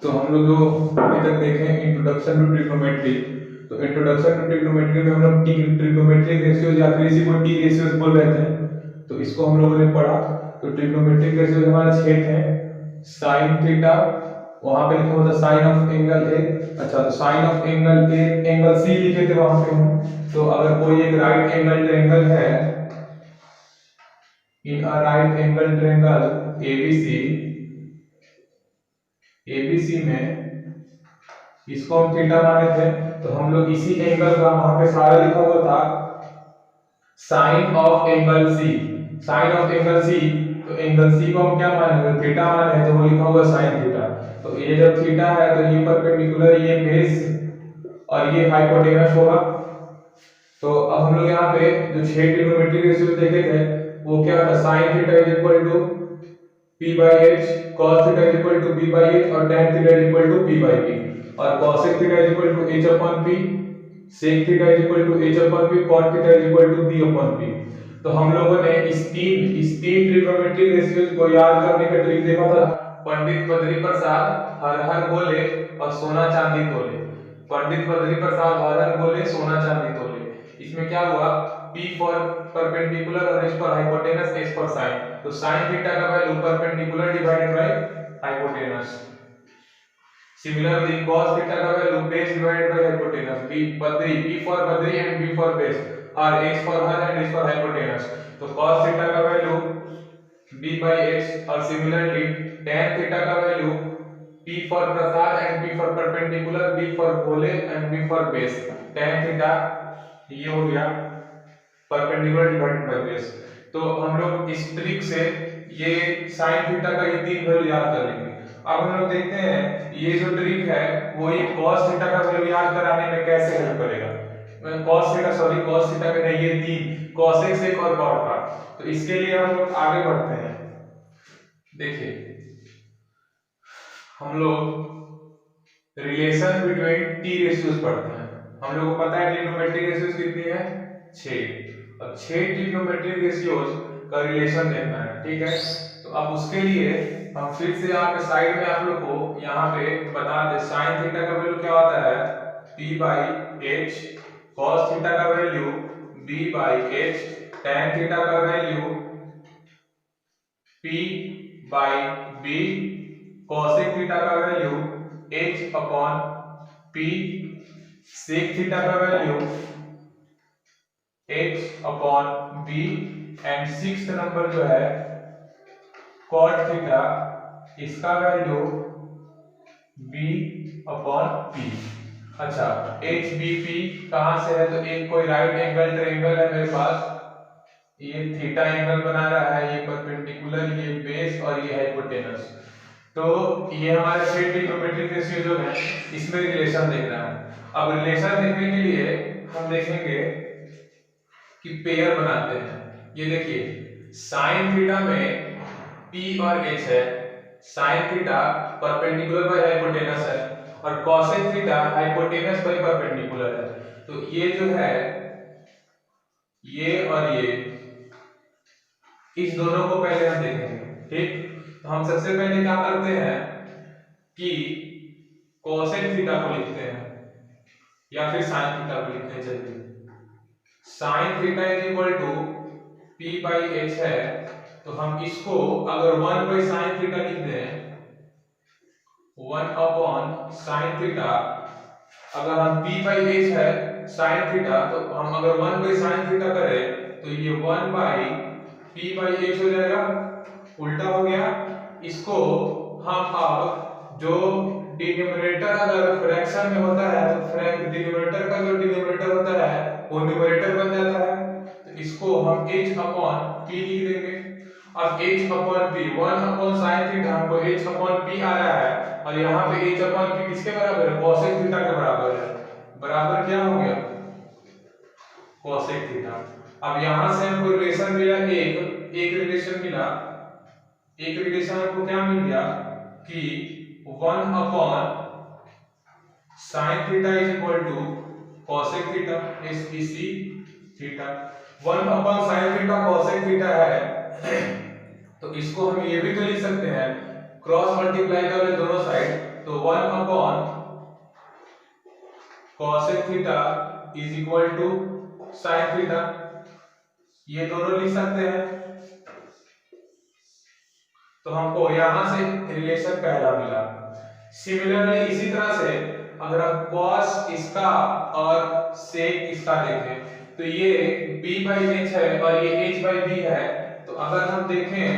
तो हम लोग जो अभी तक देखे इंट्रोडक्शन टू ट्रिग्नोमेट्री, तो इंट्रोडक्शन टू ट्रिग्नोमेट्री में हम लोग ट्रिग्नोमेट्रिक रेशियोज या फिर इसी को टी रेशियोज बोल रहे थे, तो इसको हम लोगों ने पढ़ा। तो ट्रिग्नोमेट्रिक रेशियोज हमारे 6 थे। साइन थीटा, वहां पे लिखा होता साइन ऑफ एंगल ए। अच्छा, तो sine of angle A, angle C लिखे थे वहां पे हम। तो अगर कोई एक राइट एंगल ट्रायंगल है, in a right angle triangle ABC, ABC में इसको हम थीटा माने थे, तो हम लोग इसी एंगल का वहां पे सारा लिखा हुआ था sine of angle C. Sine of angle C, तो एंगल सी को हम क्या माने, थीटा माने हैं, तो वो लिखा हुआ साइन थीटा। तो ये जब थीटा है तो ये परपेंडिकुलर, ये बेस और ये हाइपोटेनस होगा। तो अब हम लोग यहाँ पे जो 6 ट्रिग्नोमेट्रिक रेशियो देखे थे वो क्या था, sine theta is equal to p by h, cos theta is equal to b by h और tan theta is equal to p by p, और cosec theta is equal to h upon p, sec theta is equal to h upon p, cot theta is equal to b upon p। तो हम लोगों ने इस तीन trigonometric ratios को याद करने का ट्रिक देखा था। पंडित बद्री प्रसाद हर हर बोले और सोना चांदी तोले। पंडित बद्री प्रसाद हर हर बोले, सोना चांदी तोले। इसमें क्या हुआ, P फॉर परपेंडिकुलर और H for hypotenuse, H for sine. तो साइन थीटा का value perpendicular divided by hypotenuse. Similarly cos theta का value base divided by hypotenuse. P for Badri and B for base, और H for Har and H for hypotenuse. तो cos theta का value B by H, और similarly tan theta का value P for Prasad and P for perpendicular, B for Bhole and B for base. tan theta ये हो गया perpendicular divided by base. तो हम लोग इस ट्रिक से ये साइन थीटा का ये तीन वैल्यू याद कर लेंगे। अब हम लोग देखते हैं ये जो ट्रिक है वो ये cos थीटा का वैल्यू याद कराने में कैसे हेल्प करेगा। cos theta, sorry cos theta का नहीं, ये तीन cosec sec और cot का। तो इसके लिए हम लोग आगे बढ़ते हैं। देखिए हम लोग रिलेशन बिटवीन टी रेशियोज पढ़ते हैं। हम लोग को पता है ट्रिग्नोमेट्रिक रेशियोज कितनी है, 6। अब 6 ट्रिग्नोमेट्रिक रेशियोज का रिलेशन देखना है, ठीक है। तो अब उसके लिए हम फिर से यहाँ पे साइड में आप लोग को यहाँ पे बता दे, साइन थीटा का वैल्यू क्या होता है, p by h, cos theta का value b by h, tan theta का value p by b, cosec theta का value h upon p, sec theta का value h upon b, and sixth number जो है cot theta, इसका value b upon p। अच्छा, h b p कहां से है, तो एक कोई राइट एंगल ट्रायंगल है मेरे पास, ये थीटा एंगल बना रहा है, ये परपेंडिकुलर, ये बेस और ये हाइपोटेनस। तो ये हमारे 6 ट्रिग्नोमेट्रिक रेशियो जो है इसमें रिलेशन देख रहा है। अब रिलेशन देखने के लिए हम देखेंगे कि पेयर बनाते हैं। ये देखिए साइन थीटा में P और H है, sine theta perpendicular by hypotenuse है, और cosec theta hypotenuse by perpendicular है। तो ये जो है, ये और ये, इस दोनों को पहले हम देखेंगे, ठीक। तो हम सबसे पहले क्या करते हैं कि cosec थीटा को लिखते हैं या फिर sin थीटा को लिखते हैं। चलिए, sin theta is equal to p by h है, तो हम इसको अगर 1 बाई sin थीटा लिख दें, 1 अपॉन sin थीटा, अगर हम p बाई h है sin थीटा, तो हम अगर 1 बाई sin थीटा करें तो ये 1 बाई p बाई h हो जाएगा, उल्टा हो गया। इसको हम अब जो डिनोमिनेटर अगर फ्रैक्शन में होता है तो डिनोमिनेटर का जो डिनोमिनेटर होता है वो न्यूमरेटर बन जाता है। तो इसको हम h अपॉन p लिख देंगे। अब h upon p, 1 upon sin theta हमको h अपॉन p आ रहा है, और यहाँ पे h अपॉन p किसके बराबर है, cosec थीटा के बराबर है। बराबर क्या हो गया, cosec थीटा। अब यहाँ से हमको रिलेशन मिला, एक रिलेशन मिला, एक रिलेशन हमको क्या मिल गया कि 1 upon sin theta is equal to cosec theta, SEC theta. 1 upon sin theta cosec theta है, तो इसको हम ये भी तो लिख सकते हैं, क्रॉस मल्टीप्लाई कर ले दोनों साइड, तो 1 upon cosec theta is equal to sin theta, ये दोनों लिख सकते हैं। तो हमको यहां से रिलेशन पहला मिला। सिमिलरली इसी तरह से अगर हम cos इसका और sec इसका देखें तो ये b बाई h है और ये h बाई b है। तो अगर हम देखें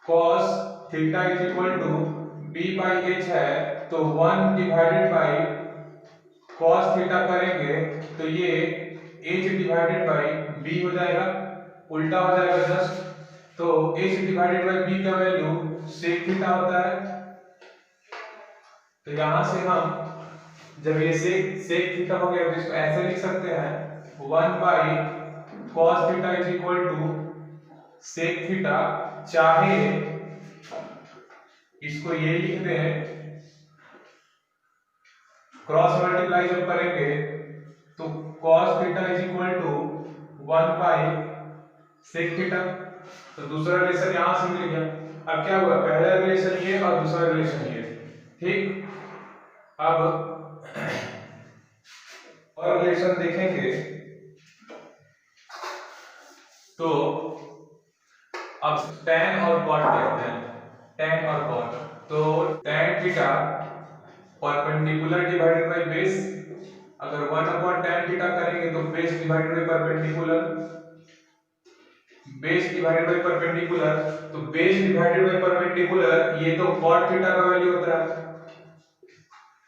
cos theta is equal to b by h है तो 1 डिवाइडेड बाई cos थीटा करेंगे तो ये h डिवाइडेड बाई b हो जाएगा, उल्टा हो जाएगा जस्ट। तो h डिवाइडेड बाई b का वैल्यू sec थीटा होता है। तो यहां से हम जब ये sec थीटा हो गया तो इसको ऐसे लिख सकते हैं 1 by cos theta is equal to sec theta, चाहे इसको ये लिख दें, क्रॉस मल्टीप्लाई जब करेंगे तो cos theta is equal to 1 by sec theta. तो दूसरा रिलेशन यहां से मिल गया। अब क्या हुआ, पहला रिलेशन ये और दूसरा रिलेशन ये, ठीक। अब और रिलेशन देखेंगे तो अब tan और cot देखते हैं, tan और cot। तो tan theta perpendicular divided by base, अगर 1 अपॉन tan थीटा करेंगे तो base divided by perpendicular, base divided by perpendicular, तो बेस डिवाइडेड बाय परपेंडिकुलर ये तो cot थीटा का वैल्यू होता है,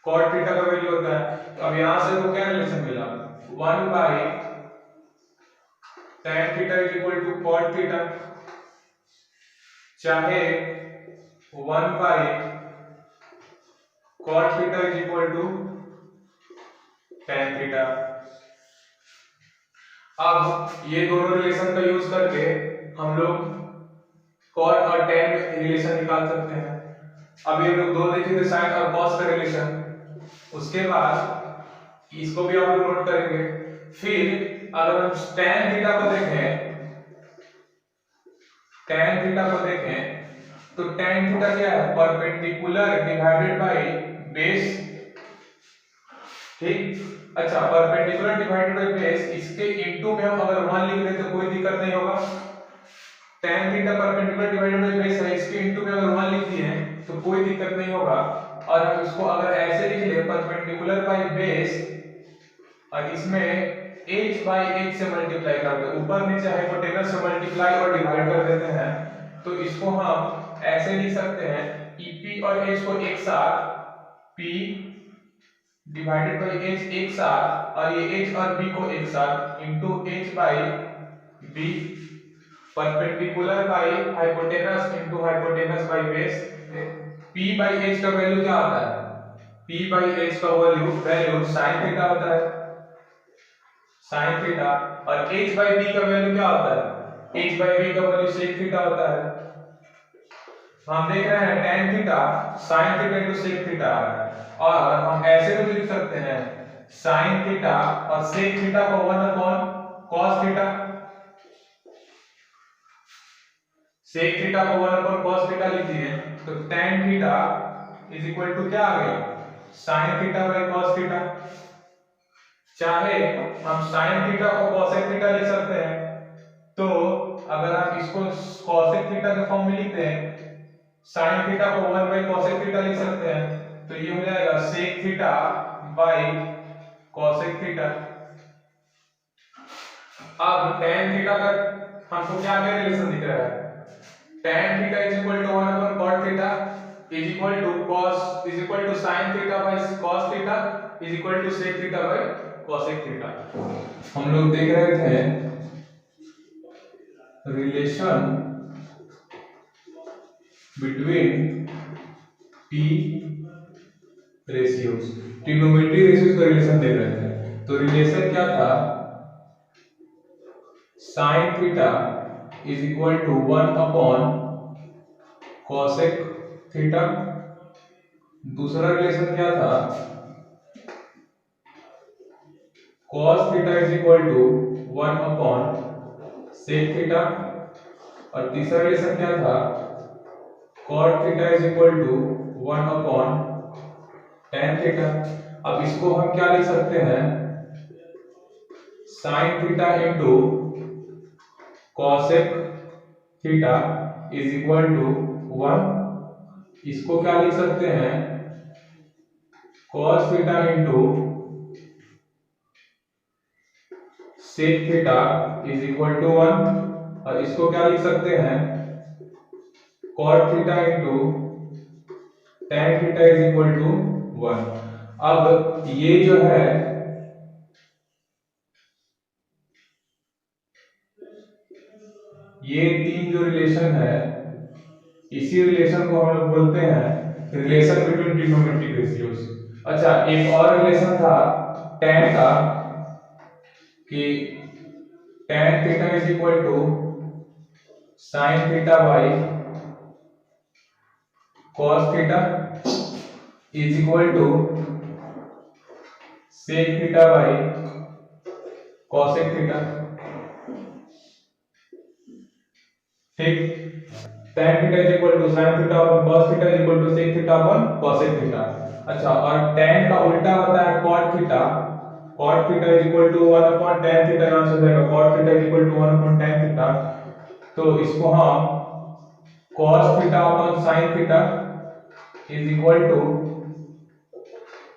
cot थीटा का वैल्यू होता है। तो अब यहां से तो क्या रिलेशन मिला, 1 by tan theta is equal to cot theta, चाहे 1 by cot theta is equal to tan theta. अब ये दोनों रिलेशन का यूज करके हम लोग cot और tan रिलेशन निकाल सकते हैं। अभी हम लोग दो देखे थे sin और cos का रिलेशन, उसके बाद इसको भी हम लोग नोट करेंगे। फिर अगर हम tan थीटा को देखें, tan थीटा को देखें तो tan थीटा क्या है, परपेंडिकुलर डिवाइडेड बाय बेस, ठीक। अच्छा, परपेंडिकुलर डिवाइडेड बाय बेस, इसके इनटू में हम अगर 1 लिख दें तो कोई दिक्कत नहीं होगा। tan theta perpendicular divided by base है, इसके इनटू में अगर 1 लिख दिए तो कोई दिक्कत नहीं होगा। और हम इसको अगर ऐसे लिख ले परपेंडिकुलर बाय बेस और इसमें h बाय h से मल्टीप्लाई कर दे, ऊपर नीचे हाइपोटेनस से मल्टीप्लाई और डिवाइड कर देते हैं, तो इसको हम ऐसे लिख सकते हैं EP और h को एक साथ P डिवाइडेड बाय h एक साथ, और ये h और b को एक साथ into h by b, perpendicular by hypotenuse into hypotenuse by base. p by h का वैल्यू क्या होता है, p बाय h का वैल्यू sin थीटा होता है, sin थीटा। और h बाय b का वैल्यू क्या होता है, h बाय b का वैल्यू sec थीटा होता है। हम देख रहे हैं tan theta sin theta into sec theta आ रहा है, और हम ऐसे भी लिख सकते हैं sin थीटा और sec थीटा को 1 upon cos theta, sec theta को 1 अपॉन cos थीटा लिख दिए तो tan theta is equal to क्या आ गया, sin theta by cos theta. चाहे हम sin थीटा को cosec थीटा लिख सकते हैं, तो अगर हम इसको cosec थीटा के फॉर्म में लिखते हैं, sin थीटा को 1 बाय cosec थीटा लिख सकते हैं, तो ये हो जाएगा sec theta by cosec theta. अब tan थीटा का हमको क्या क्या रिलेशन दिख रहा है, tan theta is equal to 1 upon cot theta is equal to cos is equal to sin theta by cos theta is equal to sec theta by cosec theta. हम लोग देख रहे थे relation between P ratios, trigonometry ratios का relation देख रहे थे। तो रिलेशन क्या था, sin theta is equal to 1 upon cosec theta. दूसरा रिलेशन क्या था, cos theta is equal to 1 upon sec theta. और तीसरा रिलेशन क्या था, cot theta is equal to 1/tan theta. अब इसको हम क्या लिख सकते हैं, sin theta into cosec theta is equal to 1। इसको क्या लिख सकते हैं, cos theta into sec theta is equal to 1। और इसको क्या लिख सकते हैं, cot theta into tan theta is equal to 1। अब ये जो है ये तीन जो रिलेशन है, इसी रिलेशन को हम लोग बोलते हैं रिलेशन बिटवीन ट्रिग्नोमेट्रिक रेशियोज। अच्छा, एक और रिलेशन था tan का, कि tan theta is equal to sin theta by cos theta is equal to sec theta by cosec theta. ठीक, tan theta is equal to sin theta upon cos theta is equal to sec theta upon cosec theta. अच्छा, और tan का उल्टा होता है cot theta. cot theta is equal to 1 upon tan theta, यहां से जाएगा cot theta is equal to 1 upon tan theta. तो इसको हम cos theta upon sin theta is equal to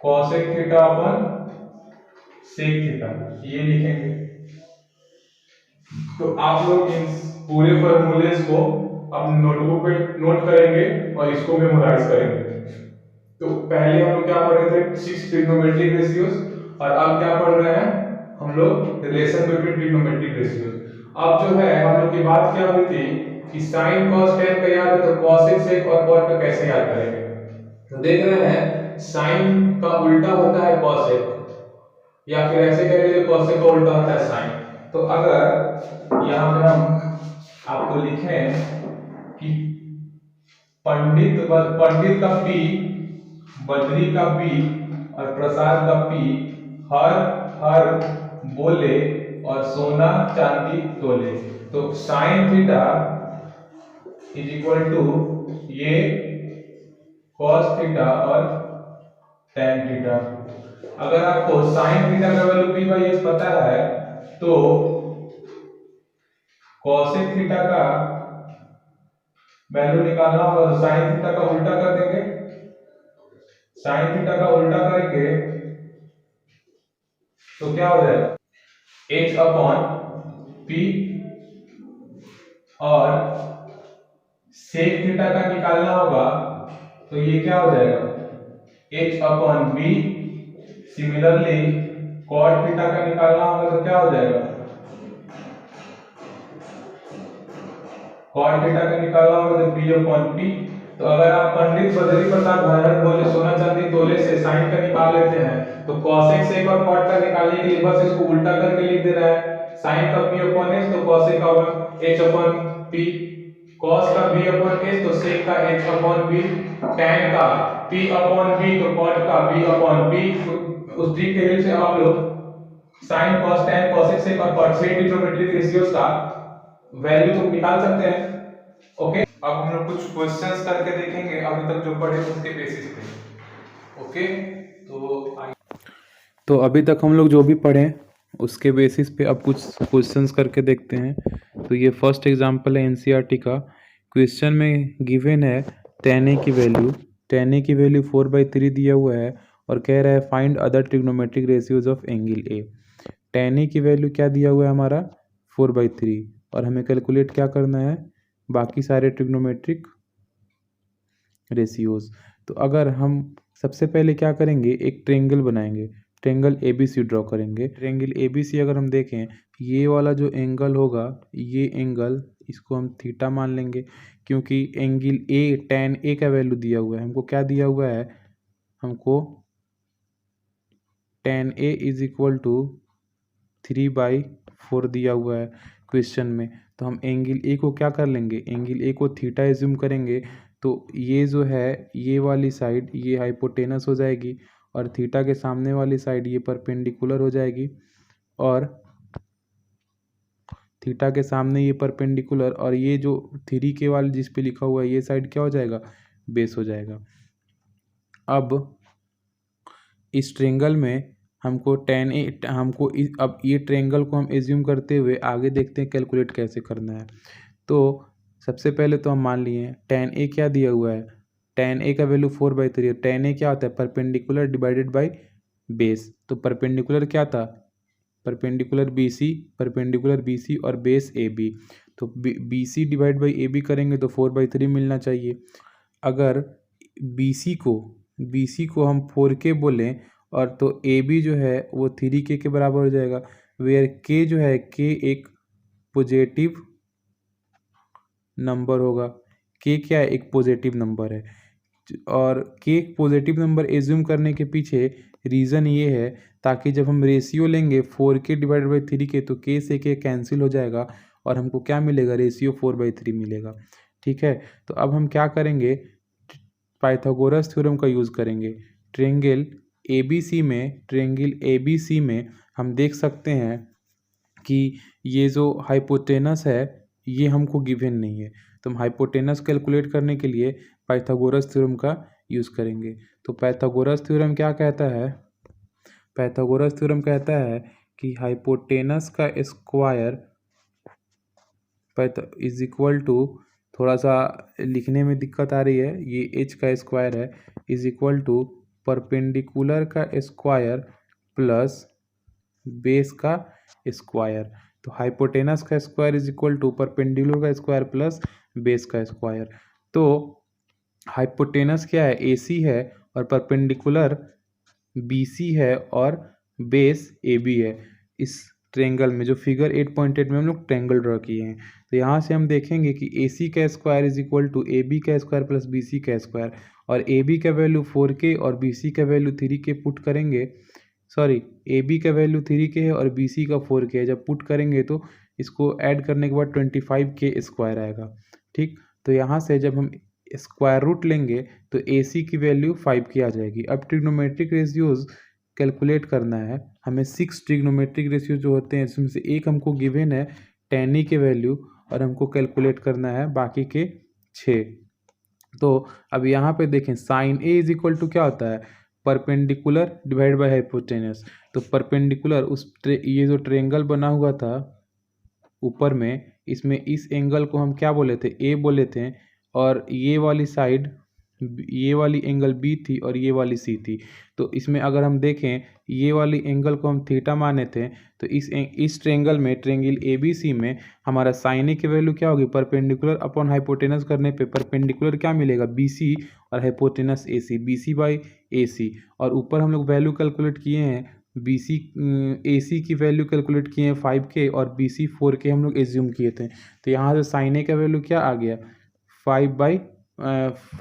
cosec theta upon sec theta ये लिखेंगे। तो आप लोग इन पूरे फॉर्मूलेस को अपने नोटबुक पे नोट करेंगे और इसको मेमोराइज करेंगे। तो पहले हम लोग क्या पढ़ रहे थे, 6 ट्रिग्नोमेट्रिक रेशियोज, और अब क्या पढ़ रहे हैं हम लोग, रिलेशन बिटवीन ट्रिग्नोमेट्रिक रेशियोज। अब जो है हम लोग की बात क्या हुई थी कि sin cos tan का याद है, तो cosec sec और cot का कैसे याद करेंगे। तो देख रहे हैं sin का उल्टा होता है cosec, या फिर ऐसे कह लीजिए cosec का उल्टा होता है sin। तो अगर यहाँ पे हम आपको लिखें कि पंडित का P, बद्री का P और प्रसाद का P हर हर बोले और सोना चांदी तोले, तो sin theta is equal to ये cos थीटा और tan थीटा। अगर आपको sin थीटा का वैल्यू P बाई S पता है, तो cosec थीटा का वैल्यू निकालना होगा, तो sin थीटा का उल्टा कर देंगे। sin थीटा का उल्टा करेंगे तो क्या हो जाएगा, h अपॉन p, और sec थीटा का निकालना होगा तो ये क्या हो जाएगा, h upon b। Similarly cot theta का निकालना होगा तो क्या हो जाएगा, cot थीटा का निकालना होगा तो p अपॉन p। तो अगर आप पंडित बद्री प्रसाद हर बोले सोना चांदी तोले से sin का निकाल लेते हैं, तो cosec sec और cot का निकालने के लिए बस इसको उल्टा करके लिख दे रहा है। sin का p अपॉन s तो cosec का h अपॉन p, cos का b अपॉन s तो sec का h अपॉन b, tan का p अपॉन b तो cot का b अपॉन p। उस ट्रिक के हेल्प से आप लोग sin cos tan cosec sec और cot से ट्रिग्नोमेट्रिक रेशियोज का वैल्यू तो निकाल सकते हैं। ओके, अब हम लोग कुछ क्वेश्चंस करके देखेंगे अभी तक जो पढ़े उसके बेसिस पे। ओके, तो अभी तक हम लोग जो भी पढ़े उसके बेसिस पे अब कुछ क्वेश्चंस करके देखते हैं। तो ये फर्स्ट एग्जांपल है एनसीईआरटी का। क्वेश्चन में गिवन है tan a की वैल्यू, tan a की वैल्यू 4/3 दिया हुआ है और कह रहा है find other trigonometric ratios of angle A. tan a की वैल्यू क्या दिया हुआ है हमारा 4/3, और हमें कैलकुलेट क्या करना है, बाकी सारे ट्रिग्नोमेट्रिक रेशियोज। तो अगर हम सबसे पहले क्या करेंगे, एक ट्रेंगल बनाएंगे, ट्रेंगल ABC ड्रॉ करेंगे। ट्रेंगल ABC अगर हम देखें, ये वाला जो एंगल होगा, ये एंगल इसको हम थीटा मान लेंगे, क्योंकि एंगल A tan A का वैल्यू दिया हुआ है। हमको क्या दिया हुआ है, हमको tan A is equal to 3/4 दिया हुआ है क्वेश्चन में। तो हम एंगल A को क्या कर लेंगे, एंगल A को थीटा एज्यूम करेंगे। तो ये जो है ये वाली साइड ये हाइपोटेनस हो जाएगी, और थीटा के सामने वाली साइड ये परपेंडिकुलर हो जाएगी, और थीटा के सामने ये परपेंडिकुलर, और ये जो 3 के वाली जिस पे लिखा हुआ है ये साइड क्या हो जाएगा, बेस हो जाएगा। अब इस ट्रेंगल में हमको tan ए अब ये ट्रेंगल को हम एज्यूम करते हुए आगे देखते हैं कैलकुलेट कैसे करना है। तो सबसे पहले तो हम मान लिए tan ए क्या दिया हुआ है, tan ए का वैल्यू 4/3 है। tan ए क्या होता है, परपेंडिकुलर डिवाइडेड बाई बेस। तो परपेंडिकुलर क्या था, परपेंडिकुलर बी सी और बेस ए बी। तो B C divide by A B करेंगे तो 4/3 मिलना चाहिए। अगर बी सी को हम 4K बोलें और तो ए बी जो है वो 3K के बराबर हो जाएगा, वेयर के जो है के एक पॉजिटिव नंबर होगा। के क्या है, एक पॉजिटिव नंबर है। और के एक पॉजिटिव नंबर एज्यूम करने के पीछे रीज़न ये है ताकि जब हम रेशियो लेंगे 4K डिवाइडेड बाई 3K तो के से के कैंसिल हो जाएगा और हमको क्या मिलेगा, रेशियो 4/3 मिलेगा। ठीक है, तो अब हम क्या करेंगे, पाइथागोरस थ्योरम का यूज़ करेंगे। ट्रेंगल ए बी सी में हम देख सकते हैं कि ये जो हाइपोटेनस है ये हमको गिवन नहीं है, तो हम हाइपोटेनस कैलकुलेट करने के लिए पाइथागोरस थ्योरम का यूज़ करेंगे। तो पाइथागोरस थ्योरम क्या कहता है, पाइथागोरस थ्योरम कहता है कि हाइपोटेनस का स्क्वायर इज इक्वल टू, थोड़ा सा लिखने में दिक्कत आ रही है, ये एच का स्क्वायर है, इज इक्वल टू परपेंडिकुलर का स्क्वायर प्लस बेस का स्क्वायर। तो हाइपोटेनस का square is equal to perpendicular का स्क्वायर प्लस बेस का स्क्वायर। तो हाइपोटेनस क्या है, AC है और परपेंडिकुलर BC है और बेस AB है। इस ट्रेंगल में जो फिगर 8.8 में हम लोग ट्रेंगल ड्रॉ किए हैं, तो यहाँ से हम देखेंगे कि AC का square is equal to AB का स्क्वायर प्लस BC का स्क्वायर, और AB का वैल्यू 4K और BC का वैल्यू 3K पुट करेंगे, सॉरी AB का वैल्यू 3K है और BC का 4K है। जब पुट करेंगे तो इसको ऐड करने के बाद 25K स्क्वायर आएगा। ठीक, तो यहाँ से जब हम स्क्वायर रूट लेंगे तो AC की वैल्यू 5K आ जाएगी। अब ट्रिग्नोमेट्रिक रेशियोज कैलकुलेट करना है हमें। 6 ट्रिग्नोमेट्रिक रेशियो जो होते हैं इसमें से एक हमको गिवन है tan E के वैल्यू और हमको कैलकुलेट करना है बाकी के 6। तो अब यहाँ पे देखें sine A is equal to क्या होता है, परपेंडिकुलर डिवाइड बाय हाइपोटेनस। तो परपेंडिकुलर ये जो ट्रेंगल बना हुआ था ऊपर में, इसमें इस एंगल को हम क्या बोले थे, ए बोले थे, और ये वाली साइड, ये वाली एंगल बी थी और ये वाली सी थी। तो इसमें अगर हम देखें ये वाली एंगल को हम थीटा माने थे, तो इस ट्रेंगल में, ट्रेंगल ABC में हमारा साइन ए की वैल्यू क्या होगी, परपेंडिकुलर अपॉन हाइपोटेनस करने पे परपेंडिकुलर क्या मिलेगा, BC और hypotenuse AC, BC by AC। और ऊपर हम लोग वैल्यू कैलकुलेट किए हैं, AC की वैल्यू कैलकुलेट किए हैं 5K और BC 4K हम लोग एज्यूम किए थे। तो यहाँ से साइन ए का वैल्यू क्या आ गया,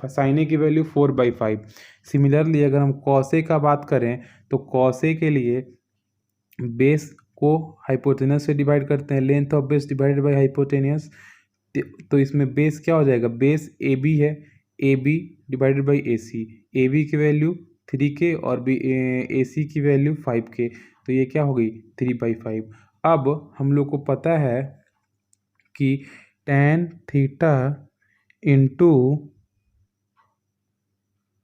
साइन ए की वैल्यू 4/5। सिमिलरली अगर हम कॉस ए का बात करें तो कॉस ए के लिए बेस को हाइपोटेनस से डिवाइड करते हैं, length of base divided by hypotenuse. तो इसमें बेस क्या हो जाएगा, बेस AB है, AB divided by AC। AB की वैल्यू 3K और AC की वैल्यू 5K, तो ये क्या हो गई 3/5। अब हम लोग को पता है कि tan theta into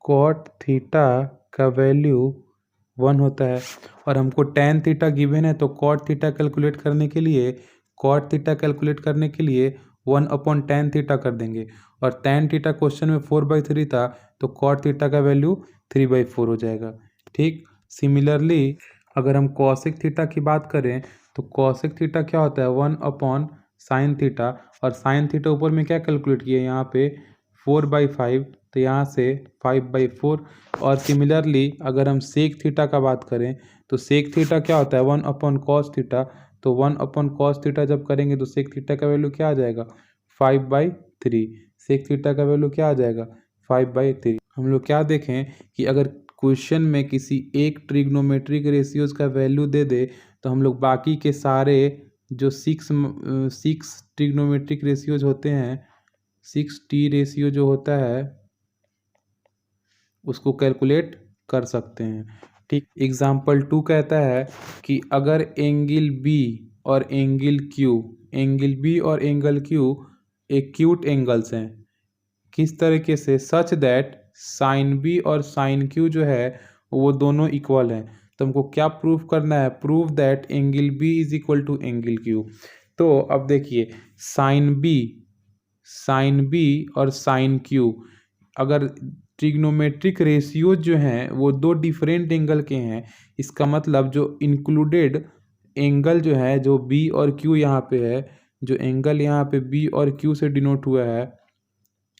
cot theta का वैल्यू 1 होता है, और हमको tan थीटा गिवन है, तो कॉट थीटा कैलकुलेट करने के लिए 1/tan थीटा कर देंगे, और tan थीटा क्वेश्चन में 4/3 था, तो कॉट थीटा का वैल्यू 3/4 हो जाएगा। ठीक, सिमिलरली अगर हम कॉसिक थीटा की बात करें तो कॉसिक थीटा क्या होता है, 1/sin थीटा, और साइन थीटा ऊपर में क्या कैलकुलेट किया, यहाँ पे 4/5, तो यहाँ से 5/4। और सिमिलरली अगर हम सेक थीटा का बात करें तो सेक थीटा क्या होता है, 1/cos थीटा, तो 1/cos थीटा जब करेंगे तो सेक थीटा का वैल्यू क्या आ जाएगा, 5/3। सेक थीटा का वैल्यू क्या आ जाएगा, 5/3। हम लोग क्या देखें कि अगर क्वेश्चन में किसी एक ट्रिग्नोमेट्रिक रेशियोज का वैल्यू दे दे तो हम लोग बाकी के सारे जो 6 ट्रिग्नोमेट्रिक रेशियोज होते हैं, 6T रेशियो जो होता है उसको कैलकुलेट कर सकते हैं। ठीक, एग्जाम्पल 2 कहता है कि अगर एंगल B और एंगल Q एक्यूट एंगल्स हैं, किस तरीके से, सच दैट साइन बी और साइन क्यू जो है वो दोनों इक्वल हैं। तो हमको क्या प्रूफ करना है, prove that angle B is equal to angle Q. तो अब देखिए साइन बी और साइन क्यू अगर ट्रिग्नोमेट्रिक रेशियो जो हैं वो दो डिफरेंट एंगल के हैं, इसका मतलब जो इंक्लूडेड एंगल जो है, जो बी और क्यू यहाँ पे है, जो एंगल यहाँ पे बी और क्यू से डिनोट हुआ है,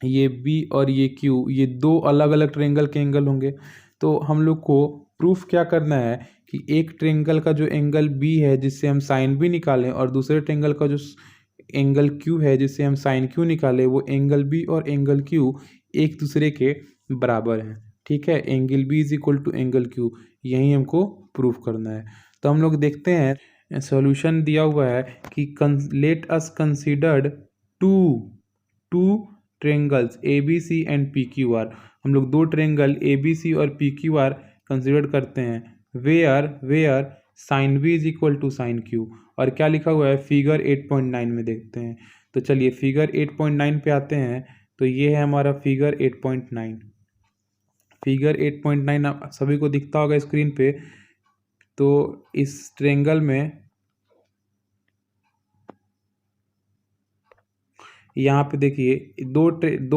ये बी और ये क्यू, ये दो अलग अलग ट्रायंगल के एंगल होंगे। तो हम लोग को प्रूफ क्या करना है कि एक ट्रायंगल का जो एंगल बी है जिससे हम साइन बी निकालें, और दूसरे ट्रायंगल का जो एंगल क्यू है जिससे हम साइन क्यू निकालें, वो एंगल बी और एंगल क्यू एक दूसरे के बराबर हैं। ठीक है, angle B is equal to angle Q, यही हमको प्रूफ करना है। तो हम लोग देखते हैं सॉल्यूशन दिया हुआ है कि let us considered two triangles A B C and P Q R. हम लोग दो ट्रायंगल ए बी सी और पी क्यू आर कंसिडर करते हैं, where sine B is equal to sine Q. और क्या लिखा हुआ है फिगर 8.9 में देखते हैं। तो चलिए फिगर 8.9 पे आते हैं। तो ये है हमारा फिगर 8.9। फिगर 8.9 आप सभी को दिखता होगा स्क्रीन पे। तो इस ट्रायंगल में यहाँ पे देखिए दो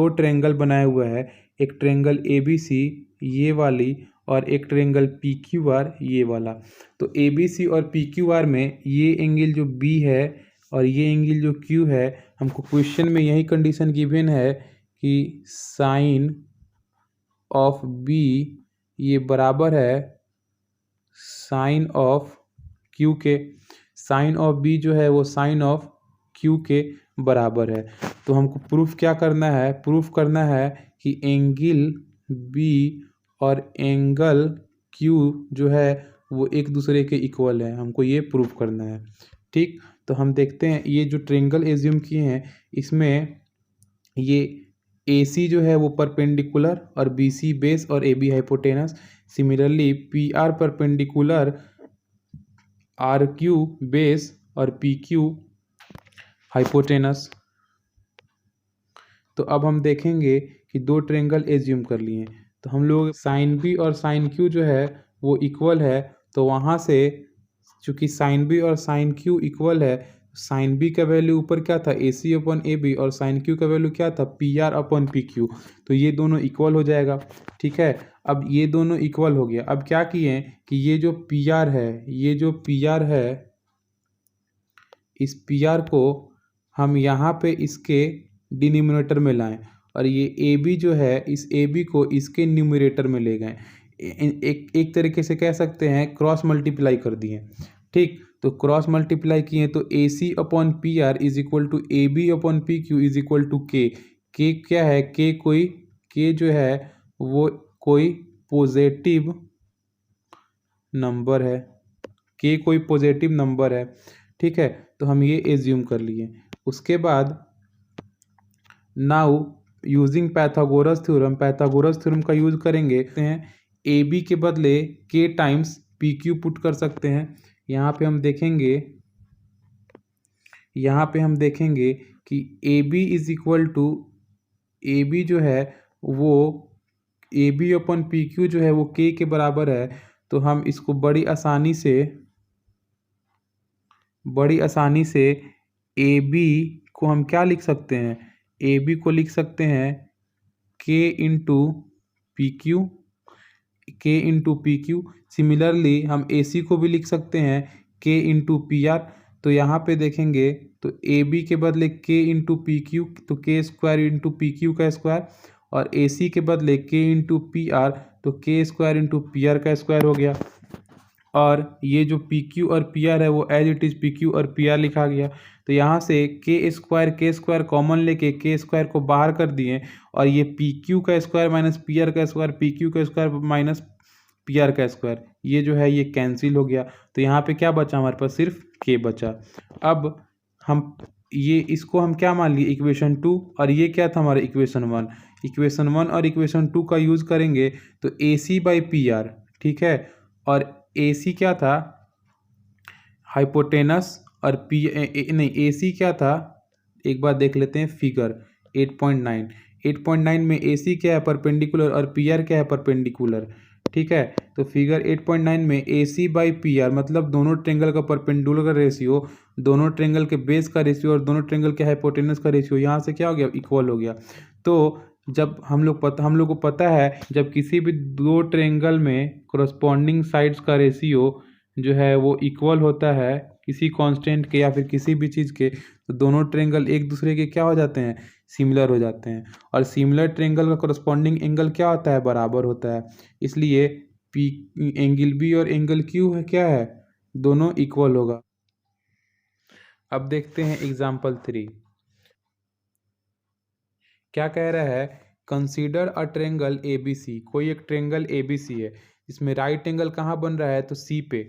ट्रायंगल बनाया हुआ है, एक ट्रायंगल ए बी सी ये वाली, और एक ट्रायंगल पी क्यू आर ये वाला। तो ए बी सी और पी क्यू आर में ये एंगल जो बी है और ये एंगल जो क्यू है, हमको क्वेश्चन में यही कंडीशन गिवन है कि साइन ऑफ बी ये बराबर है साइन ऑफ क्यू के। साइन ऑफ बी जो है वो साइन ऑफ क्यू के बराबर है। तो हमको प्रूफ क्या करना है, प्रूफ करना है कि एंगल बी और एंगल क्यू जो है वो एक दूसरे के इक्वल है, हमको ये प्रूफ करना है। ठीक, तो हम देखते हैं ये जो ट्रायंगल एज्यूम किए हैं इसमें ये AC जो है वो परपेंडिकुलर और BC बेस और AB hypotenuse. Similarly PR perpendicular, RQ base और PQ हाइपोटेनस। तो अब हम देखेंगे कि दो ट्रायंगल एज्यूम कर लिए। तो हम लोग साइन बी और साइन क्यू जो है वो इक्वल है, तो वहाँ से चूँकि साइन बी और साइन क्यू इक्वल है, साइन बी का वैल्यू ऊपर क्या था AC अपॉन AB, और साइन क्यू का वैल्यू क्या था PR अपॉन PQ। तो ये दोनों इक्वल हो जाएगा। ठीक है, अब ये दोनों इक्वल हो गया। अब क्या किए कि ये जो PR है, इस PR को हम यहाँ पे इसके डिनोमिनेटर में लाएं, और ये AB जो है इस AB को इसके न्यूमरेटर में ले गए। एक तरीके से कह सकते हैं क्रॉस मल्टीप्लाई कर दिए। ठीक, तो क्रॉस मल्टीप्लाई किए तो AC upon PR is equal to AB upon PQ is equal to K। K क्या है, K जो है वो कोई पॉजिटिव नंबर है, K कोई पॉजिटिव नंबर है। ठीक है, तो हम ये एज्यूम कर लिए। उसके बाद नाउ यूजिंग पैथागोरस थ्योरम का यूज करेंगे हैं AB के बदले K टाइम्स PQ पुट कर सकते हैं। यहाँ पे हम देखेंगे कि AB is equal to AB जो है वो AB अपॉन PQ जो है वो K के बराबर है। तो हम इसको बड़ी आसानी से AB को हम क्या लिख सकते हैं, AB को लिख सकते हैं K into P Q. Similarly हम AC को भी लिख सकते हैं K इंटू PR। तो यहाँ पे देखेंगे तो AB के बदले K इंटू पी क्यू, तो K square into P Q का स्क्वायर, और AC के बदले K इंटू PR, तो K स्क्वायर इंटू PR का स्क्वायर हो गया। और ये जो PQ और PR है वो एज इट इज़ PQ और PR लिखा गया। तो यहाँ से K स्क्वायर कॉमन लेके K स्क्वायर को बाहर कर दिए, और ये PQ का स्क्वायर माइनस PR का स्क्वायर, PQ का स्क्वायर माइनस PR का स्क्वायर, ये जो है ये कैंसिल हो गया। तो यहाँ पे क्या बचा हमारे पास, सिर्फ K बचा। अब हम इसको हम क्या मान लिए इक्वेशन 2, और ये क्या था हमारा इक्वेशन 1। इक्वेशन 1 और इक्वेशन 2 का यूज़ करेंगे तो AC बाई PR। ठीक है, और AC क्या था हाइपोटेनस, और AC क्या था एक बार देख लेते हैं फिगर 8.9। 8.9 में AC क्या है परपेंडिकुलर और PR क्या है परपेंडिकुलर, ठीक है। तो फिगर 8.9 में AC बाई PR मतलब दोनों ट्रेंगल का परपेंडिकुलर का रेशियो, दोनों ट्रेंगल के बेस का रेशियो और दोनों ट्रेंगल के हाइपोटेनस का रेशियो यहाँ से क्या हो गया इक्वल हो गया। तो जब हम लोग को पता है जब किसी भी दो ट्रेंगल में कोरस्पॉन्डिंग साइड्स का रेशियो जो है वो इक्वल होता है किसी कांस्टेंट के या फिर किसी भी चीज़ के, तो दोनों ट्रेंगल एक दूसरे के क्या हो जाते हैं सिमिलर हो जाते हैं। और सिमिलर ट्रेंगल का कोरस्पॉन्डिंग एंगल क्या होता है बराबर होता है, इसलिए पी एंगल बी और एंगल क्यू है क्या है दोनों इक्वल होगा। अब देखते हैं एग्जाम्पल 3 क्या कह रहा है। Consider a triangle A B C, कोई एक ट्रेंगल ए बी सी है जिसमें राइट एंगल कहाँ बन रहा है तो सी पे,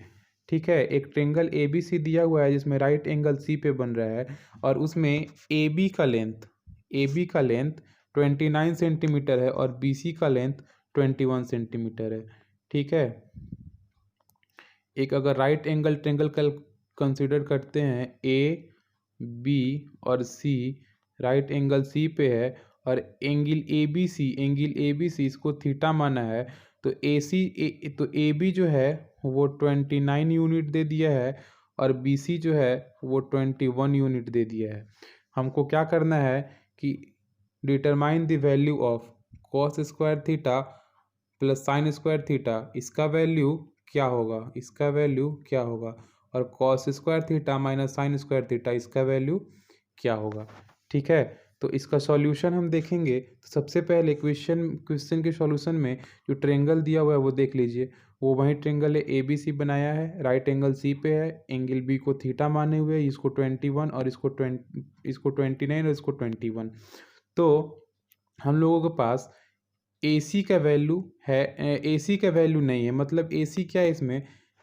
ठीक है। एक ट्रेंगल ए बी सी दिया हुआ है जिसमें राइट एंगल सी पे बन रहा है और उसमें ए बी का लेंथ 29 सेंटीमीटर है और बी सी का लेंथ 21 सेंटीमीटर है, ठीक है। एक अगर राइट एंगल ट्रेंगल कंसीडर करते हैं ए बी और सी, राइट एंगल सी पे है और एंगल ए बी सी इसको थीटा माना है, तो तो ए बी जो है वो 29 यूनिट दे दिया है और बी सी जो है वो 21 यूनिट दे दिया है। हमको क्या करना है कि determine the value of cos square theta plus sine square theta, इसका वैल्यू क्या होगा, और cos square theta minus sine square theta इसका वैल्यू क्या होगा, ठीक है। तो इसका सॉल्यूशन हम देखेंगे। तो सबसे पहले क्वेश्चन के सॉल्यूशन में जो ट्रेंगल दिया हुआ है वो देख लीजिए, वो वही ट्रेंगल है ए बी सी बनाया है, राइट एंगल सी पे है, एंगल बी को थीटा माने हुए, इसको 21 और इसको 29 और इसको 21। तो हम लोगों के पास AC का वैल्यू है, AC का वैल्यू नहीं है, मतलब AC क्या है इसमें,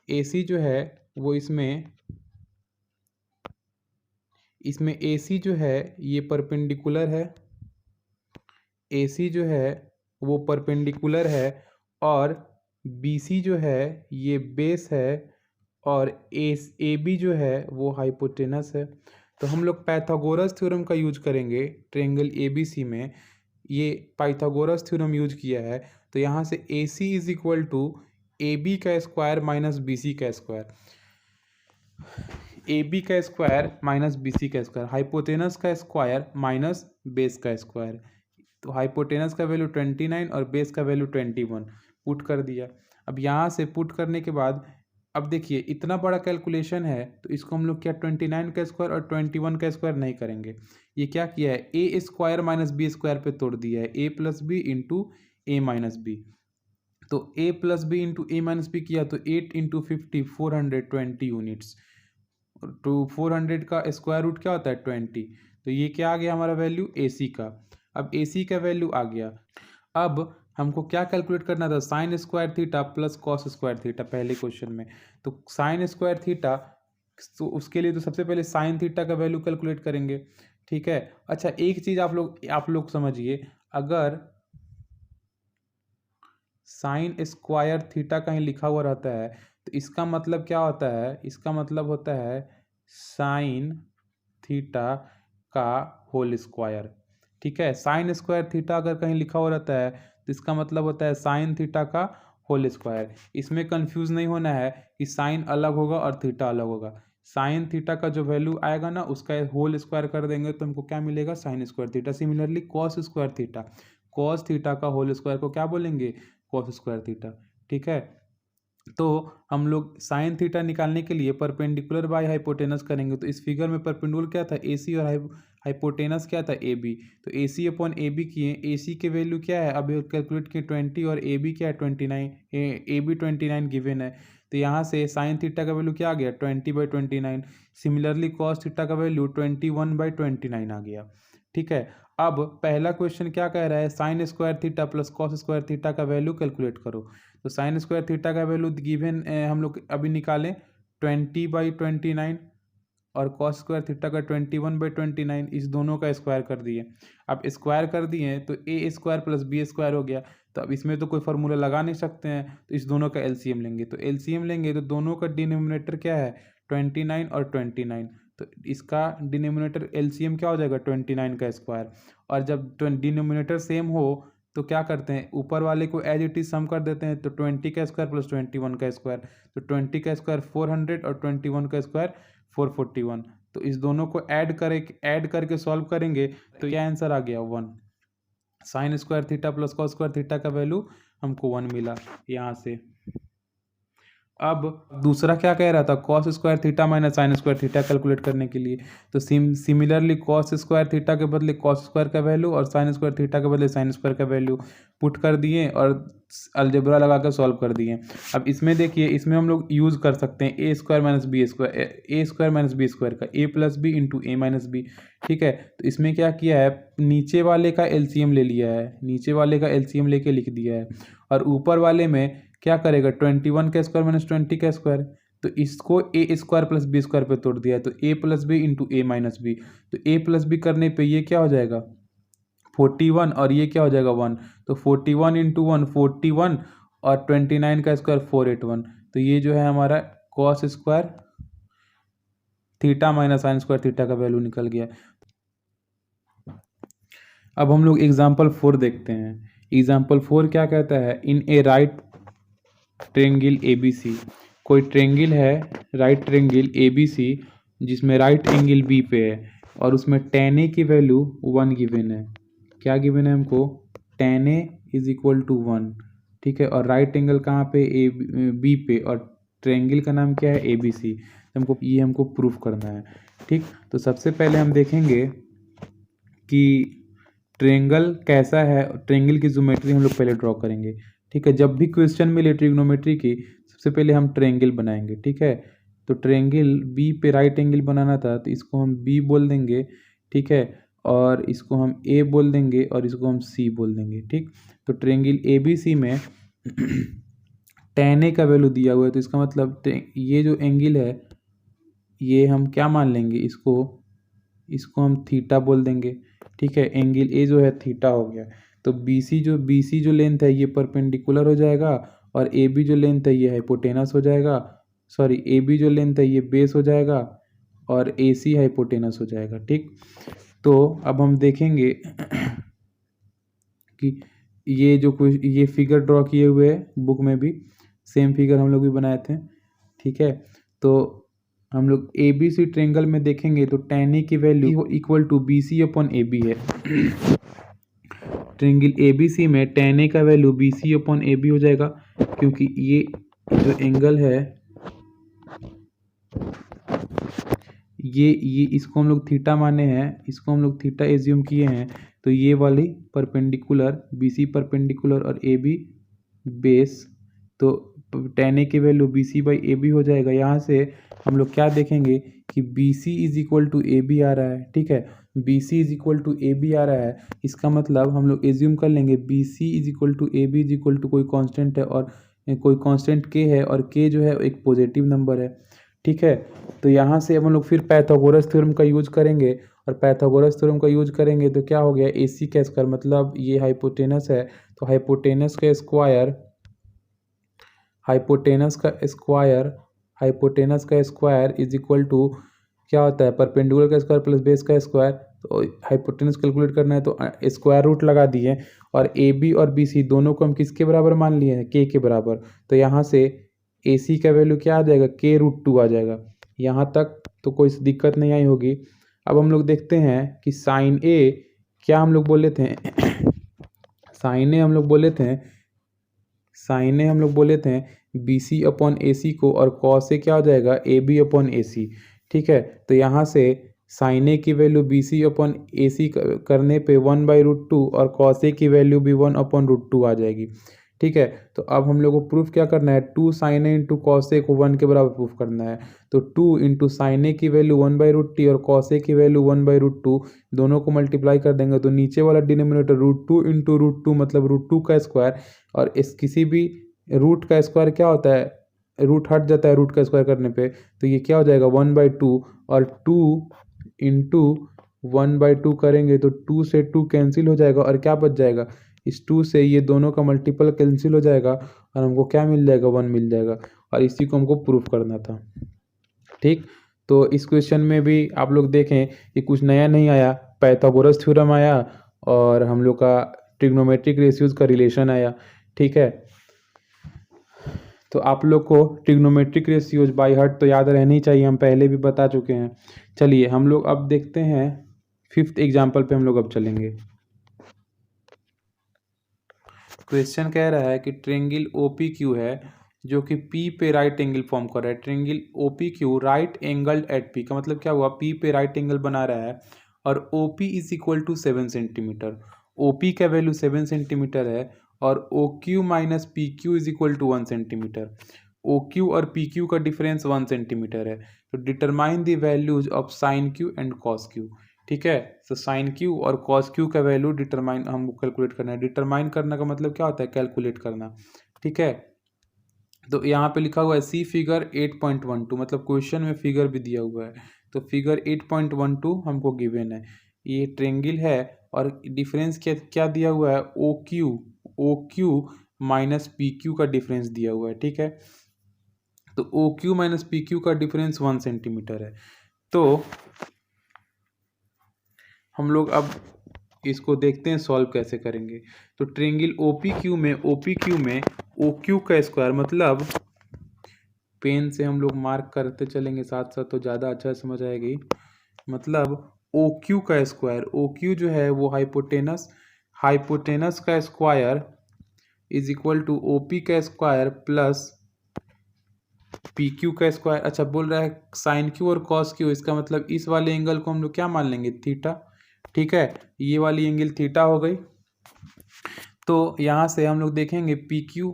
AC जो है वो इसमें AC जो है ये परपेंडिकुलर है, AC जो है वो परपेंडिकुलर है और BC जो है ये बेस है और AB जो है वो हाइपोटेनस है। तो हम लोग पाइथागोरस थ्योरम का यूज करेंगे ट्रेंगल ABC में, ये पाइथागोरस थ्योरम यूज किया है। तो यहाँ से AC is equal to AB का स्क्वायर माइनस BC का स्क्वायर, AB का स्क्वायर माइनस BC का स्क्वायर, हाइपोटेनस का स्क्वायर माइनस बेस का स्क्वायर। तो हाइपोटेनस का वैल्यू 29 और बेस का वैल्यू 21 पुट कर दिया। अब यहाँ से पुट करने के बाद अब देखिए इतना बड़ा कैलकुलेशन है तो इसको हम लोग क्या 29 का स्क्वायर और 21 का स्क्वायर नहीं करेंगे, ये क्या किया है A square minus B square पे तोड़ दिया है, A plus B into A minus B. तो a plus B into A minus B किया तो 8 इंटू 50 420 यूनिट्स, तो 400 का स्क्वायर रूट क्या होता है 20। तो ये क्या आ गया हमारा वैल्यू AC का। अब AC का वैल्यू आ गया। अब हमको क्या कैलकुलेट करना था sine square theta plus cos square theta पहले क्वेश्चन में। तो साइन स्क्वायर थीटा, तो उसके लिए तो सबसे पहले साइन थीटा का वैल्यू कैलकुलेट करेंगे, ठीक है। अच्छा एक चीज़ आप लोग समझिए, अगर साइन स्क्वायर थीटा कहीं लिखा हुआ रहता है तो इसका मतलब क्या होता है, इसका मतलब होता है साइन थीटा का होल स्क्वायर, ठीक है। साइन स्क्वायर थीटा अगर कहीं लिखा हुआ रहता है तो इसका मतलब होता है साइन थीटा का होल स्क्वायर। इसमें कंफ्यूज नहीं होना है कि साइन अलग होगा और थीटा अलग होगा। साइन थीटा का जो वैल्यू आएगा ना उसका होल स्क्वायर कर देंगे तो हमको क्या मिलेगा sine square theta. Similarly cos square theta, cos theta का होल स्क्वायर को क्या बोलेंगे कॉस स्क्वायर थीटा, ठीक है। तो हम लोग साइन थीटा निकालने के लिए परपेंडिकुलर बाय हाइपोटेनस करेंगे। तो इस फिगर में परपेंडिकुलर क्या था AC और हाइपोटेनस क्या था AB। तो AC अपॉन AB किए, AC के वैल्यू क्या है अब कैलकुलेट किए 20 और AB क्या है 29, AB 29 गिवन है। तो यहाँ से साइन थीटा का वैल्यू क्या आ गया 20/29। सिमिलरली कॉस थीटा का वैल्यू 21/29 आ गया, ठीक है। अब पहला क्वेश्चन क्या कह रहा है sine square theta plus cos square theta का वैल्यू कैलकुलेट करो। तो साइन स्क्वायर थीटा का वैल्यू गिवन हम लोग अभी निकालें 20/29 और कॉस स्क्वायर थीटा का 21/29, इस दोनों का स्क्वायर कर दिए। अब स्क्वायर कर दिए तो ए स्क्वायर प्लस बी स्क्वायर हो गया। तो अब इसमें तो कोई फार्मूला लगा नहीं सकते हैं तो इस दोनों का एलसीएम लेंगे। तो एलसीएम लेंगे तो दोनों का डिनोमिनेटर क्या है 29 और 29, तो इसका डिनोमिनेटर एलसीएम क्या हो जाएगा 29 का स्क्वायर और जब डिनोमिनेटर सेम हो तो क्या करते हैं, ऊपर वाले को एज इट इज सम कर देते हैं। तो 20 का स्क्वायर प्लस 21 का स्क्वायर, तो 20 का स्क्वायर 400 और 21 का स्क्वायर 441। तो इस दोनों को ऐड करके सॉल्व करेंगे तो यह आंसर आ गया 1। Sine square theta plus cos square theta का वैल्यू हमको 1 मिला यहाँ से। अब दूसरा क्या कह रहा था, cos square theta minus sine square theta calculate करने के लिए। तो सिमिलरली कॉस स्क्वायर थीटा के बदले कॉस स्क्वायर का वैल्यू और साइन स्क्वायर थीटा के बदले साइन स्क्वायर का वैल्यू पुट कर दिए और अलजेब्रा लगा कर सॉल्व कर दिए। अब इसमें देखिए, इसमें हम लोग यूज़ कर सकते हैं ए स्क्वायर माइनस बी स्क्वायर का ए plus B into A minus B. ठीक है, तो इसमें क्या किया है, नीचे वाले का एलसीएम ले लिया है, नीचे वाले का एलसीएम लेके लिख दिया है, और ऊपर वाले में क्या करेगा 21 का स्क्वायर माइनस 20 का स्क्वायर। तो इसको ए स्क्वायर प्लस बी स्क्वायर पे तोड़ दिया है, तो ए plus B into A minus B. तो ए प्लस बी करने पे ये क्या हो जाएगा 41 और ये क्या हो जाएगा 1। तो 41 इंटू 1 41 और 29 का स्क्वायर 481। तो ये जो है हमारा cos square theta minus sine square theta का वैल्यू निकल गया। अब हम लोग एग्जाम्पल 4 देखते हैं। एग्जाम्पल 4 क्या कहता है, in a right triangle ABC, कोई ट्रेंगल है राइट ट्रेंगल ABC जिसमें राइट एंगल B पे है और उसमें tan A की वैल्यू 1 गिवन है। क्या गिवन है हमको, tan A is equal to 1। ठीक है, और राइट एंगल कहाँ पे, B पे, और ट्रेंगल का नाम क्या है ABC। हमको प्रूफ करना है। ठीक, तो सबसे पहले हम देखेंगे कि ट्रेंगल कैसा है, ट्रेंगल की ज्योमेट्री हम लोग पहले ड्रॉ करेंगे। ठीक है, जब भी क्वेश्चन मिले ट्रिग्नोमेट्री की, सबसे पहले हम ट्रेंगल बनाएंगे। ठीक है, तो ट्रेंगल बी पे राइट एंगल बनाना था, तो इसको हम बी बोल देंगे। ठीक है, और इसको हम ए बोल देंगे और इसको हम सी बोल देंगे। ठीक, तो ट्रेंगल ए बी सी में tan ए का वैल्यू दिया हुआ है, तो इसका मतलब ये जो एंगल है ये हम क्या मान लेंगे, इसको हम थीटा बोल देंगे। ठीक है, एंगल ए जो है थीटा हो गया। तो BC जो लेंथ है ये परपेंडिकुलर हो जाएगा और AB जो लेंथ है ये हाइपोटेनस हो जाएगा। सॉरी, AB जो लेंथ है ये बेस हो जाएगा और AC हाइपोटेनस हो जाएगा। ठीक, तो अब हम देखेंगे कि ये फिगर ड्रॉ किए हुए हैं बुक में भी, सेम फिगर हम लोग भी बनाए थे। ठीक है, तो हम लोग ABC ट्रेंगल में देखेंगे तो tan A की वैल्यू equal to BC upon AB है। ट्रेंगल ABC में tan A का वैल्यू BC अपॉन AB हो जाएगा, क्योंकि ये जो एंगल है ये इसको हम लोग थीटा माने हैं, इसको हम लोग थीटा एज्यूम किए हैं। तो ये वाली परपेंडिकुलर, BC परपेंडिकुलर और AB बेस, तो tan A की वैल्यू BC बाई AB हो जाएगा। यहाँ से हम लोग क्या देखेंगे कि BC is equal to AB आ रहा है। ठीक है, BC is equal to AB आ रहा है, इसका मतलब हम लोग एज्यूम कर लेंगे BC is equal to AB is equal to कोई कांस्टेंट है, और कोई कांस्टेंट K है, और K जो है एक पॉजिटिव नंबर है। ठीक है, तो यहाँ से हम लोग फिर पाइथागोरस थ्योरम का यूज करेंगे, और पाइथागोरस थ्योरम का यूज करेंगे तो क्या हो गया, AC का स्क्वायर, मतलब ये हाइपोटेनस है, तो हाइपोटेनस का स्क्वायर इज इक्वल टू क्या होता है, परपेंडिकुलर का स्क्वायर प्लस बेस का स्क्वायर। तो हाइपोटेनस कैलकुलेट करना है तो स्क्वायर रूट लगा दिए, और AB और BC दोनों को हम किसके बराबर मान लिए हैं, K के बराबर। तो यहाँ से AC का वैल्यू क्या आ जाएगा, K√2 आ जाएगा। यहाँ तक तो कोई दिक्कत नहीं आई होगी। अब हम लोग देखते हैं कि साइन A क्या हम लोग बोले थे साइन A हम लोग बोले थे BC अपॉन AC को, और कॉस A क्या हो जाएगा, AB अपॉन AC। ठीक है, तो यहाँ से साइन A की वैल्यू BC अपॉन AC करने पे 1/√2 और कॉस A की वैल्यू भी 1/√2 आ जाएगी। ठीक है, तो अब हम लोग को प्रूफ क्या करना है, 2 sin A into cos A को 1 के बराबर प्रूफ करना है। तो 2 इंटू साइन A की वैल्यू 1/√t और कॉस A की वैल्यू 1/√2, दोनों को मल्टीप्लाई कर देंगे तो नीचे वाला डिनोमिनेटर √2 इंटू √2 मतलब √2 का स्क्वायर, और इस किसी भी रूट का स्क्वायर क्या होता है, रूट हट जाता है रूट का स्क्वायर करने पे, तो ये क्या हो जाएगा 1/2, और 2 इंटू 1/2 करेंगे तो 2 से 2 कैंसिल हो जाएगा, और क्या बच जाएगा, इस 2 से ये दोनों का मल्टीपल कैंसिल हो जाएगा, और हमको क्या मिल जाएगा, 1 मिल जाएगा, और इसी को हमको प्रूफ करना था। ठीक, तो इस क्वेश्चन में भी आप लोग देखें कि कुछ नया नहीं आया, पाइथागोरस थ्योरम आया और हम लोग का ट्रिग्नोमेट्रिक रेशियोज का रिलेशन आया। ठीक है, तो आप लोग को ट्रिग्नोमेट्रिक रेशियोज बाय हार्ट तो याद रहनी चाहिए, हम पहले भी बता चुके हैं। चलिए हम लोग अब देखते हैं 5th एग्जाम्पल पे हम लोग अब चलेंगे। क्वेश्चन कह रहा है कि ट्रेंगल OPQ है जो कि P पे राइट एंगल फॉर्म कर रहा है। Triangle OPQ right angle at P का मतलब क्या हुआ, P पे राइट एंगल बना रहा है और OP is equal to 7 centimetre. OP का वैल्यू 7 सेंटीमीटर है और OQ minus PQ is equal to 1 centimetre. OQ और PQ का डिफरेंस 1 सेंटीमीटर है। तो determine the values of sine Q and cos Q। ठीक है, तो साइन Q और कॉस Q का वैल्यू डिटरमाइन हमको कैलकुलेट करना है। डिटरमाइन करने का मतलब क्या होता है, कैलकुलेट करना। ठीक है, तो यहाँ पे लिखा हुआ है सी फिगर 8.12, मतलब क्वेश्चन में फिगर भी दिया हुआ है। तो फिगर 8.12 हमको गिवन है, ये ट्रेंगल है और डिफरेंस क्या क्या दिया हुआ है, OQ माइनस PQ का डिफरेंस दिया हुआ है। ठीक है, तो OQ माइनस PQ का डिफरेंस 1 सेंटीमीटर है। तो हम लोग अब इसको देखते हैं सॉल्व कैसे करेंगे। तो ट्रेंगल OPQ में OQ का स्क्वायर, मतलब पेन से हम लोग मार्क करते चलेंगे साथ साथ तो ज़्यादा अच्छा समझ आएगी। मतलब OQ का स्क्वायर, OQ जो है वो हाइपोटेनस का square is equal to OP का स्क्वायर प्लस PQ का स्क्वायर। अच्छा, बोल रहा है साइन Q और कॉस Q, इसका मतलब इस वाले एंगल को हम लोग क्या मान लेंगे, थीटा। ठीक है, ये वाली एंगल थीटा हो गई। तो यहाँ से हम लोग देखेंगे PQ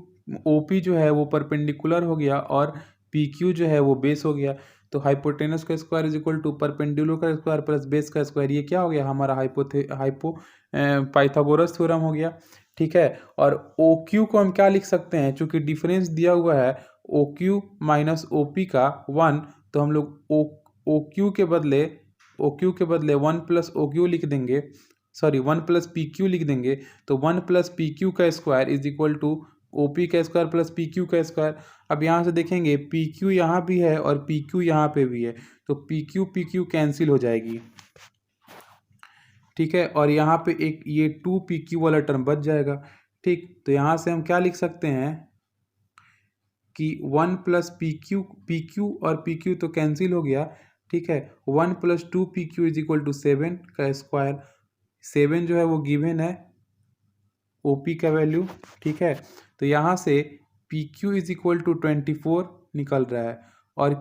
OP जो है वो परपेंडिकुलर हो गया और PQ जो है वो बेस हो गया। तो हाइपोटेनस का square is equal to perpendicular का स्क्वायर प्लस बेस का स्क्वायर, ये क्या हो गया, हमारा पाइथागोरस थ्योरम हो गया। ठीक है, और OQ को हम क्या लिख सकते हैं, चूंकि डिफरेंस दिया हुआ है OQ माइनस OP का 1, तो हम लोग OQ के बदले 1 प्लस OQ लिख देंगे, सॉरी 1 प्लस PQ लिख देंगे। तो 1 प्लस PQ का square is equal to OP का स्क्वायर प्लस PQ का स्क्वायर। अब यहाँ से देखेंगे PQ यहाँ भी है और PQ यहाँ पे भी है, तो PQ कैंसिल हो जाएगी। ठीक है, और यहाँ पे एक ये 2PQ वाला टर्म बच जाएगा। ठीक, तो यहाँ से हम क्या लिख सकते हैं कि 1 प्लस PQ और PQ तो कैंसिल हो गया। ठीक है, 1 plus 2PQ is equal to 7 का स्क्वायर। 7 जो है वो गिवन है OP का वैल्यू। ठीक है, तो यहाँ से PQ इज इक्वल टू 24 निकल रहा है और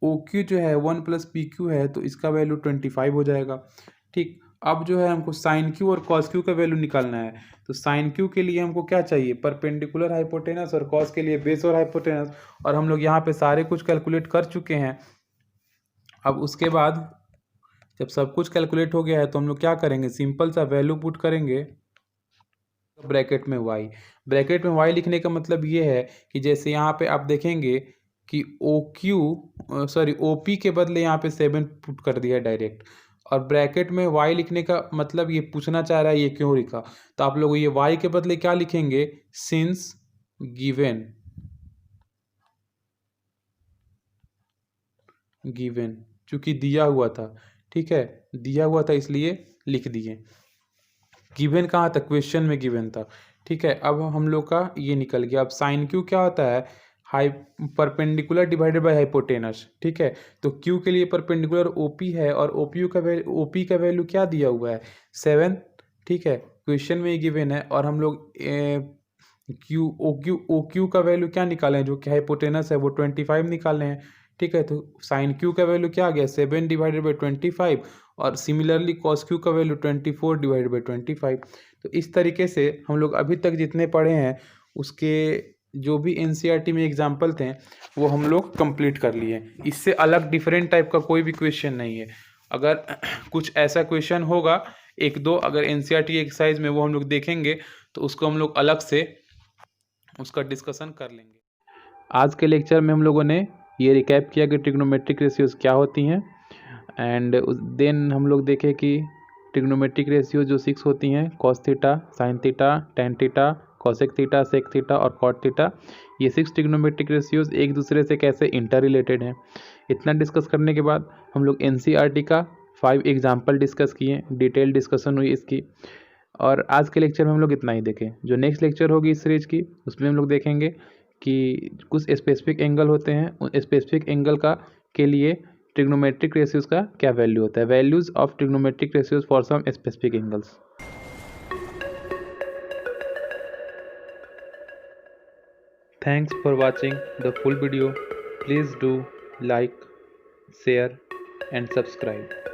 OQ जो है 1 प्लस PQ है, तो इसका वैल्यू 25 हो जाएगा। ठीक, अब जो है हमको साइन Q और कॉस Q का वैल्यू निकालना है। तो साइन Q के लिए हमको क्या चाहिए, परपेंडिकुलर हाइपोटेनस, और कॉस के लिए बेस और हाइपोटेनस, और हम लोग यहाँ पे सारे कुछ कैलकुलेट कर चुके हैं। अब उसके बाद जब सब कुछ कैलकुलेट हो गया है तो हम लोग क्या करेंगे, सिंपल सा वैल्यू पुट करेंगे ब्रैकेट में y लिखने का मतलब ये है कि जैसे यहाँ पे आप देखेंगे कि OP के बदले यहाँ पे 7 पुट कर दिया डायरेक्ट, और ब्रैकेट में y लिखने का मतलब ये पूछना चाह रहा है ये क्यों लिखा। तो आप लोग ये y के बदले क्या लिखेंगे, सिंस गिवन, चूंकि दिया हुआ था। ठीक है, दिया हुआ था इसलिए लिख दिए। गिवन कहाँ था, क्वेश्चन में गिवन था। ठीक है, अब हम लोग का ये निकल गया। अब साइन Q क्या होता है, परपेंडिकुलर डिवाइडेड बाय हाइपोटेनस। ठीक है, तो Q के लिए परपेंडिकुलर OP है और OP का वैल्यू क्या दिया हुआ है, 7। ठीक है, क्वेश्चन में ये गिवन है और हम लोग OQ का वैल्यू क्या निकाले हैं, जो कि हाइपोटेनस है, वो 25 निकाले हैं। ठीक है, तो साइन Q का वैल्यू क्या आ गया, 7 डिवाइडेड बाई 25, और सिमिलरली कॉस Q का वैल्यू 24 डिवाइडेड बाई 25। तो इस तरीके से हम लोग अभी तक जितने पढ़े हैं उसके जो भी NCERT में एग्जाम्पल थे वो हम लोग कंप्लीट कर लिए। इससे अलग डिफरेंट टाइप का कोई भी क्वेश्चन नहीं है। अगर कुछ ऐसा क्वेश्चन होगा एक दो, अगर NCERT एक्सरसाइज में, वो हम लोग देखेंगे तो उसको हम लोग अलग से उसका डिस्कशन कर लेंगे। आज के लेक्चर में हम लोगों ने ये रिकैप किया कि ट्रिग्नोमेट्रिक रेशियोज क्या होती हैं, एंड देन हम लोग देखे कि ट्रिग्नोमेट्रिक रेशियो जो 6 होती हैं, cos theta, sine theta, tan theta, cosec theta, sec theta और कॉट थीटा, ये 6 ट्रिग्नोमेट्रिक रेशियोज एक दूसरे से कैसे इंटर रिलेटेड हैं। इतना डिस्कस करने के बाद हम लोग NCERT का 5 एग्जाम्पल डिस्कस किए, डिटेल डिस्कशन हुई इसकी। और आज के लेक्चर में हम लोग इतना ही देखें। जो नेक्स्ट लेक्चर होगी इस सीरीज की, उसमें हम लोग देखेंगे कि कुछ स्पेसिफिक एंगल होते हैं, उन स्पेसिफिक एंगल के लिए ट्रिग्नोमेट्रिक रेशियोज का क्या वैल्यू होता है, values of trigonometric ratios for some specific angles. Thanks for watching the full video. Please do like, share and subscribe.